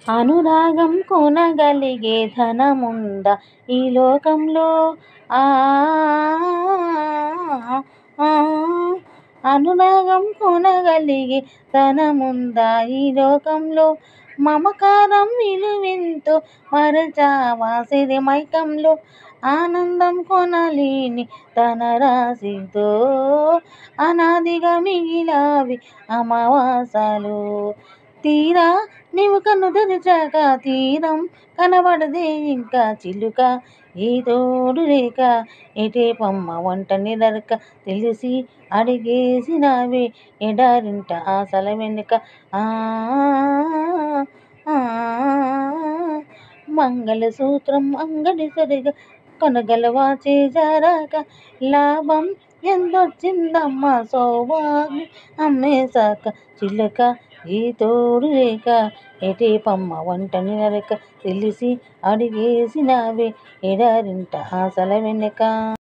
అనురాగం కొనగలిగే ధనముందా ఈ లోకంలో? ఆ ఆ అనురాగం కొనగలిగే ధనముందా ఈ లోకంలో? మమకారం విలువెంతో మరచావా సిరి మైకంలో? ఆనందం కొనలేని ధనరాశితో అనాదిగా మిగిలావి అమావాసాలు. తీరా నీవు కన్ను తెరిచాక తీరం కనబడదే ఇంకా చిలుక. ఏ తోడు లేక ఎటే పొమ్మ ఒంటని దొరక తెలిసి అడిగేసినావే ఎడారింట ఆశల వెనుక. ఆ ఆ మంగళసూత్రం అంగడి సరిగా కొనగలవా చేజారాక? లాభం ఎంతొచ్చిందమ్మా సౌభాగ్యం అమ్మేశాక? చిలుక ఏ తోడు లేక ఎటే పొమ్మ ఒంటని నరక తెలిసి అడిగేసినావే ఎడారింట ఆశల వెనుక.